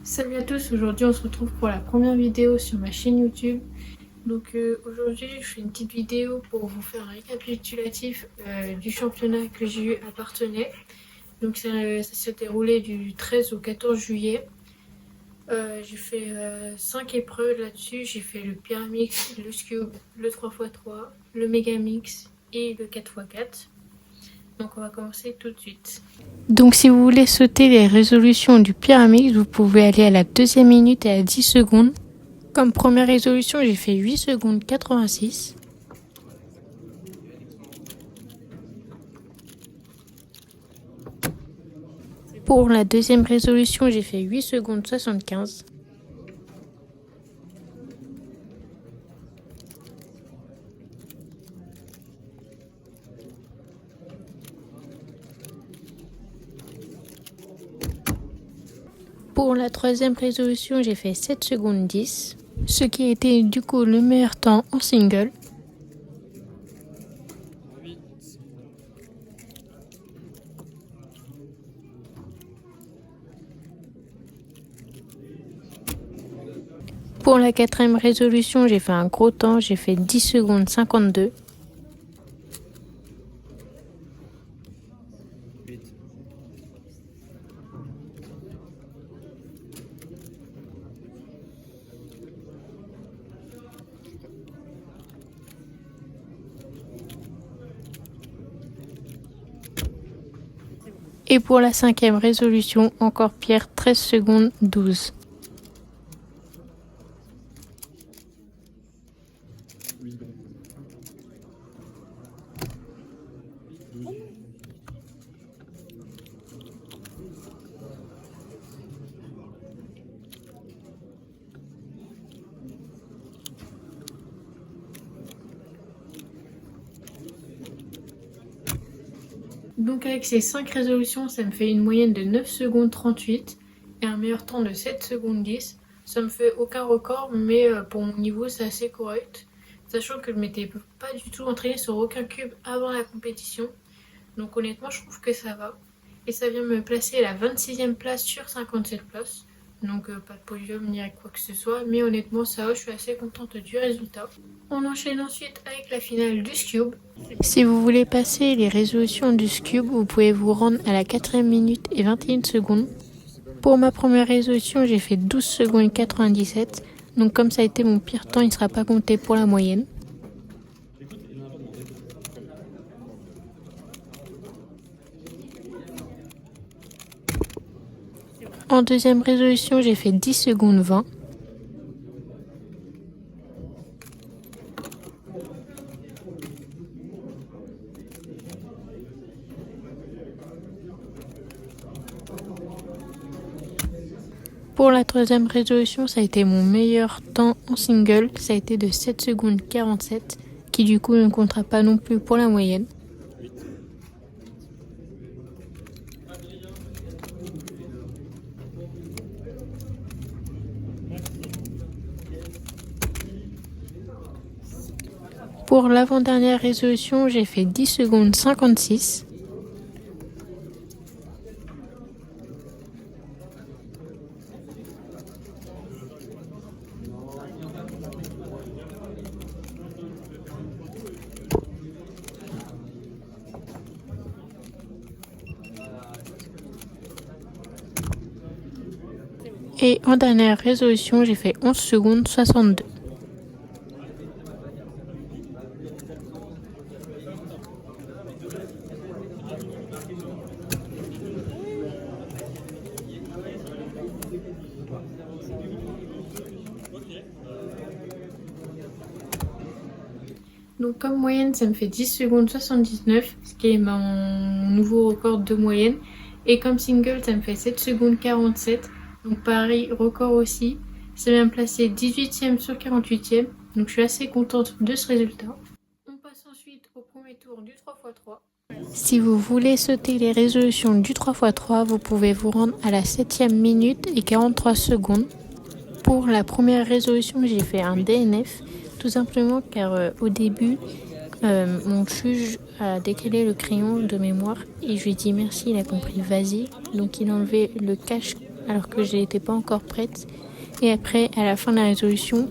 Salut à tous, aujourd'hui on se retrouve pour la première vidéo sur ma chaîne YouTube. Donc aujourd'hui je fais une petite vidéo pour vous faire un récapitulatif du championnat que j'ai eu à Parthenay. Donc ça s'est déroulé du 13 au 14 juillet. J'ai fait 5 épreuves là-dessus, j'ai fait le Pyramix, le Scube, le 3x3, le Megamix et le 4x4. Donc on va commencer tout de suite. Donc si vous voulez sauter les résolutions du Pyramix, vous pouvez aller à la 2e minute et à 10 secondes. Comme première résolution, j'ai fait 8 secondes 86. Pour la 2e résolution, j'ai fait 8 secondes 75. Pour la 3e résolution, j'ai fait 7 secondes 10, ce qui a été du coup le meilleur temps en single. Pour la 4e résolution, j'ai fait un gros temps, j'ai fait 10 secondes 52. Et pour la 5e résolution, encore pire, 13 secondes 12. Donc avec ces 5 résolutions, ça me fait une moyenne de 9 secondes 38 et un meilleur temps de 7 secondes 10. Ça me fait aucun record, mais pour mon niveau, c'est assez correct. Sachant que je m'étais pas du tout entraînée sur aucun cube avant la compétition. Donc honnêtement, je trouve que ça va. Et ça vient me placer à la 26e place sur 57 places. Donc pas de podium ni avec quoi que ce soit, mais honnêtement ça va, je suis assez contente du résultat. On enchaîne ensuite avec la finale du Scube. Si vous voulez passer les résolutions du Scube, vous pouvez vous rendre à la 4e minute et 21 secondes. Pour ma première résolution, j'ai fait 12 secondes 97. Donc comme ça a été mon pire temps, il ne sera pas compté pour la moyenne. En 2e résolution, j'ai fait 10 secondes 20. Pour la 3e résolution, ça a été mon meilleur temps en single, ça a été de 7 secondes 47, qui du coup ne comptera pas non plus pour la moyenne. Pour l'avant-dernière résolution, j'ai fait 10 secondes 56. Et en dernière résolution, j'ai fait 11 secondes 62. Donc comme moyenne, ça me fait 10 secondes 79, ce qui est mon nouveau record de moyenne. Et comme single, ça me fait 7 secondes 47. Donc pareil, record aussi. Ça vient me placer 18e sur 48e. Donc je suis assez contente de ce résultat. On passe ensuite au premier tour du 3x3. Si vous voulez sauter les résolutions du 3x3, vous pouvez vous rendre à la 7e minute et 43 secondes. Pour la première résolution, j'ai fait un DNF. Tout simplement car au début, mon juge a décalé le crayon de mémoire et je lui ai dit merci, il a compris vas-y. Donc il a enlevé le cache alors que je n'étais pas encore prête. Et après, à la fin de la résolution,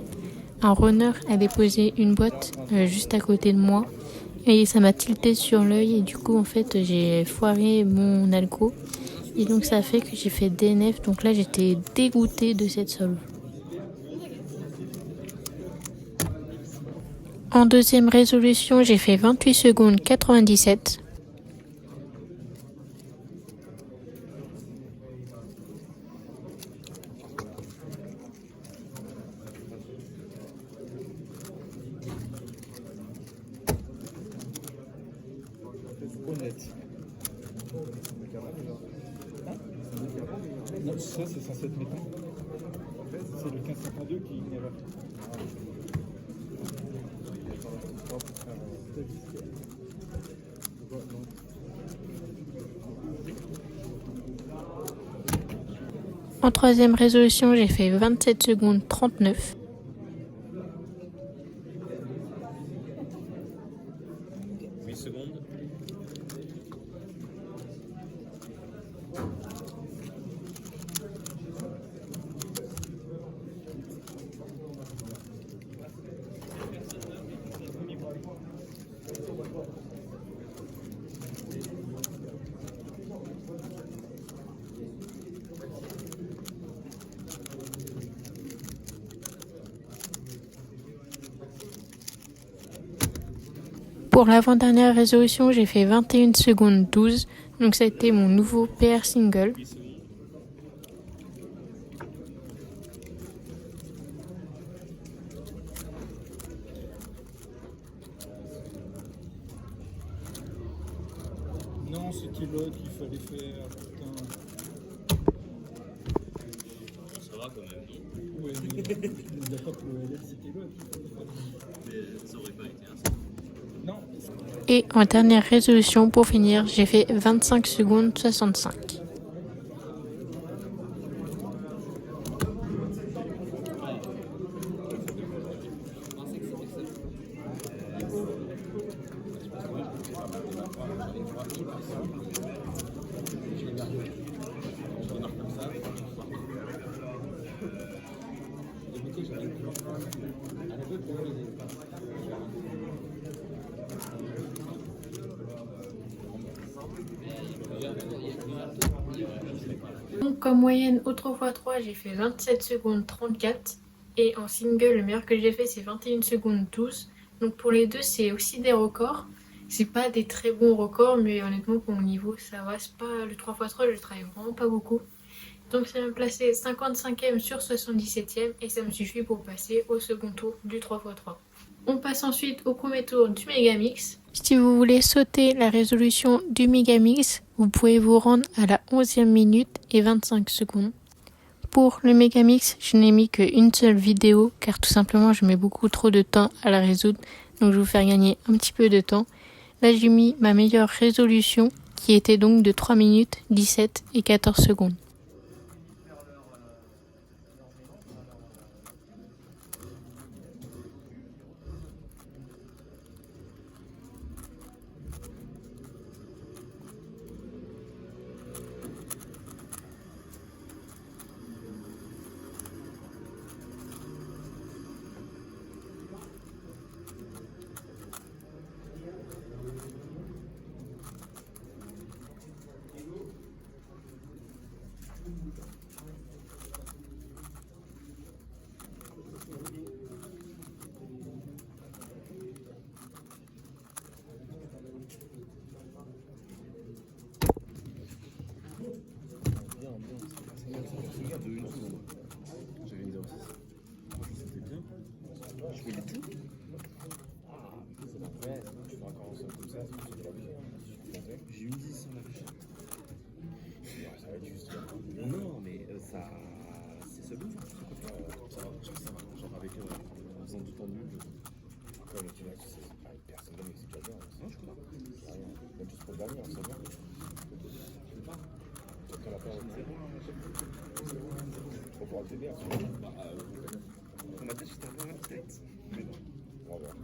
un runner a déposé une boîte juste à côté de moi. Et ça m'a tilté sur l'œil et du coup en fait j'ai foiré mon algo. Et donc ça a fait que j'ai fait DNF. Donc là j'étais dégoûtée de cette solve. En deuxième résolution, j'ai fait 28 secondes 97. Honnête. Non, ça c'est censé être maintenant. C'est le 1552 qui est là. En troisième résolution, j'ai fait 27 secondes 39. Pour l'avant-dernière résolution, j'ai fait 21 secondes 12. Donc ça a été mon nouveau PR single. Non, c'était l'autre qu'il fallait faire. Putain. Ça va quand même, non? Ouais, mais d'accord que le LL c'était l'autre qu'il fallait faire. Mais ça aurait pas été un. Non. Et en dernière résolution, pour finir, j'ai fait 25 secondes 65. Donc comme moyenne au 3x3, j'ai fait 27 secondes 34. Et en single, le meilleur que j'ai fait, c'est 21 secondes 12. Donc pour les deux, c'est aussi des records. C'est pas des très bons records, mais honnêtement, pour mon niveau, ça va. C'est pas le 3x3, je travaille vraiment pas beaucoup. Donc ça va me placer 55e sur 77e et ça me suffit pour passer au second tour du 3x3. On passe ensuite au premier tour du Megamix. Si vous voulez sauter la résolution du Megamix, vous pouvez vous rendre à la 11e minute et 25 secondes. Pour le Megamix, je n'ai mis qu'une seule vidéo car tout simplement je mets beaucoup trop de temps à la résoudre. Donc je vais vous faire gagner un petit peu de temps. Là j'ai mis ma meilleure résolution qui était donc de 3 minutes 17 et 14 secondes. J'ai une 10 en affiche. Ça va être juste. Non, mais ça. C'est ce bout. Ça va, genre avec. En faisant du temps nul. Comme le Tunex, c'est pareil, personne ne c'est déjà bien. Non, je comprends. Rien. Même juste pour le dernier, c'est bien. Quand la peur est trop pour le TBR. On a peut-être juste un peu la tête. Mais non. On va voir.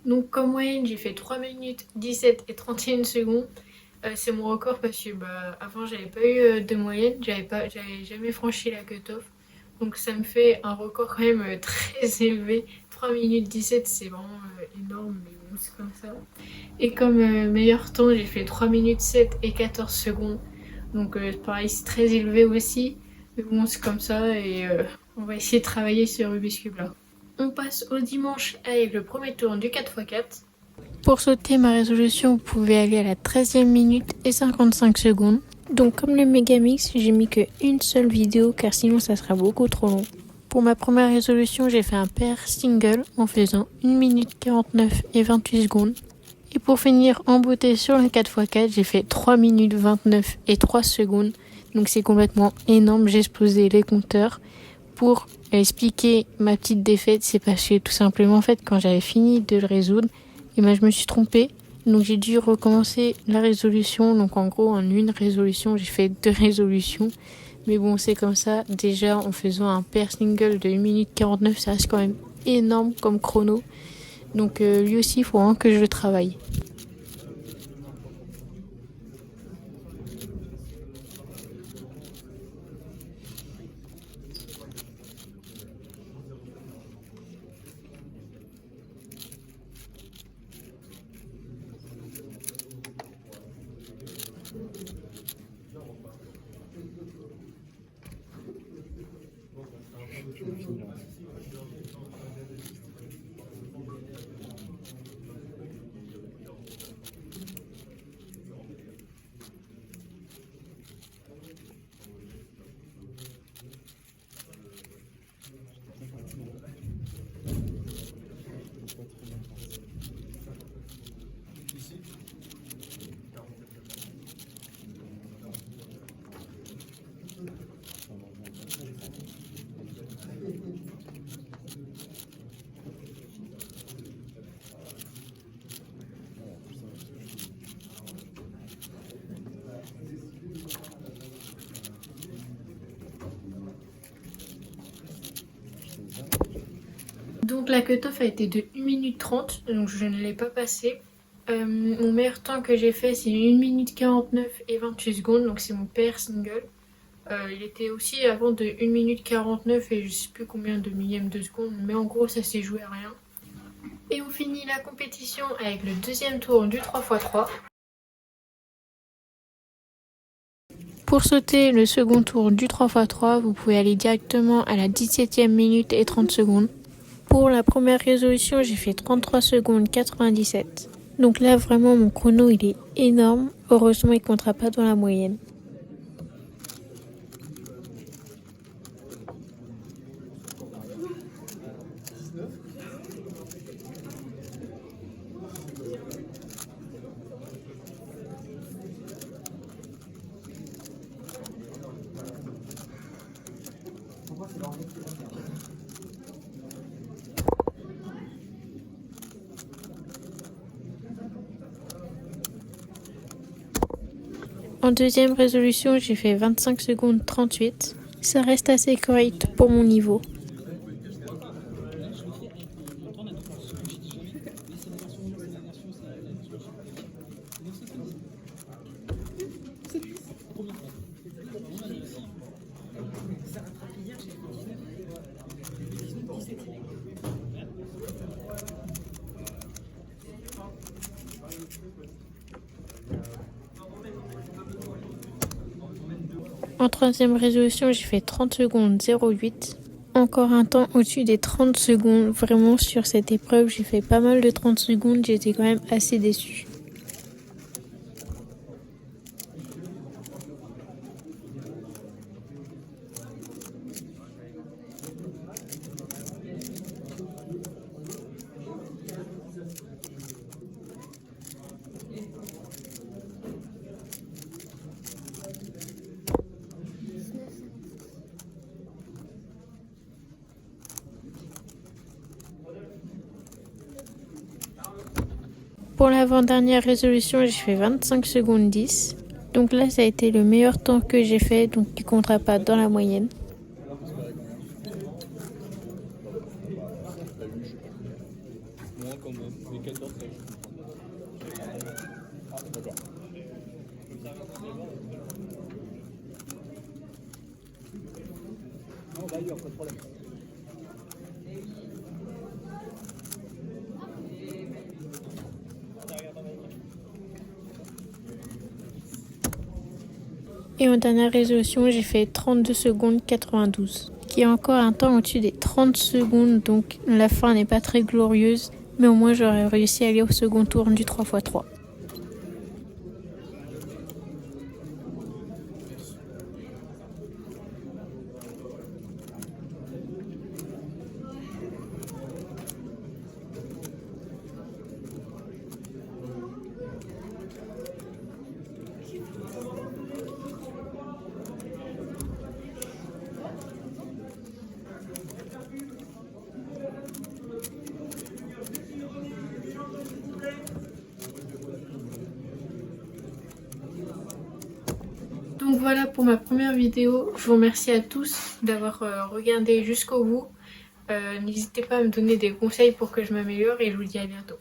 Donc comme moyenne, j'ai fait 3 minutes 17 et 31 secondes. C'est mon record parce que avant j'avais pas eu de moyenne, j'avais jamais franchi la cut-off. Donc ça me fait un record quand même très élevé. 3 minutes 17 c'est vraiment énorme, mais bon c'est comme ça. Et comme meilleur temps j'ai fait 3 minutes 7 et 14 secondes. Donc pareil c'est très élevé aussi. Mais bon c'est comme ça et on va essayer de travailler ce Rubik's Cube là. On passe au dimanche avec le premier tour du 4x4. Pour sauter ma résolution, vous pouvez aller à la 13e minute et 55 secondes. Donc comme le Megamix, j'ai mis qu'une seule vidéo car sinon ça sera beaucoup trop long. Pour ma première résolution, j'ai fait un pair single en faisant 1 minute 49 et 28 secondes. Et pour finir en beauté sur le 4x4, j'ai fait 3 minutes 29 et 3 secondes. Donc c'est complètement énorme, j'ai explosé les compteurs. Pour expliquer ma petite défaite, c'est parce que tout simplement en fait quand j'avais fini de le résoudre, je me suis trompée. Donc j'ai dû recommencer la résolution. Donc en gros en une résolution, j'ai fait 2 résolutions. Mais bon c'est comme ça. Déjà en faisant un pair single de 1 minute 49, ça reste quand même énorme comme chrono. Donc lui aussi il faut vraiment que je le travaille. Donc la cut-off a été de 1 minute 30, donc je ne l'ai pas passé. Mon meilleur temps que j'ai fait c'est 1 minute 49 et 28 secondes, donc c'est mon pair single. Il était aussi avant de 1 minute 49 et je sais plus combien de millièmes de seconde, mais en gros ça s'est joué à rien. Et on finit la compétition avec le deuxième tour du 3x3. Pour sauter le second tour du 3x3, vous pouvez aller directement à la 17e minute et 30 secondes. Pour la première résolution, j'ai fait 33 secondes 97. Donc là, vraiment, mon chrono, il est énorme. Heureusement, il ne comptera pas dans la moyenne. En deuxième résolution, j'ai fait 25 secondes 38. Ça reste assez correct pour mon niveau. En troisième résolution, j'ai fait 30 secondes 08. Encore un temps au-dessus des 30 secondes. Vraiment, sur cette épreuve, j'ai fait pas mal de 30 secondes. J'étais quand même assez déçue. Pour l'avant-dernière résolution, j'ai fait 25 secondes 10. Donc là, ça a été le meilleur temps que j'ai fait, donc qui ne comptera pas dans la moyenne. Moi quand même, mais 14 meilleur, pas de problème. Et en dernière résolution, j'ai fait 32 secondes 92, qui est encore un temps au-dessus des 30 secondes, donc la fin n'est pas très glorieuse, mais au moins j'aurais réussi à aller au second tour du 3x3. Donc voilà pour ma première vidéo. Je vous remercie à tous d'avoir regardé jusqu'au bout. N'hésitez pas à me donner des conseils pour que je m'améliore et je vous dis à bientôt.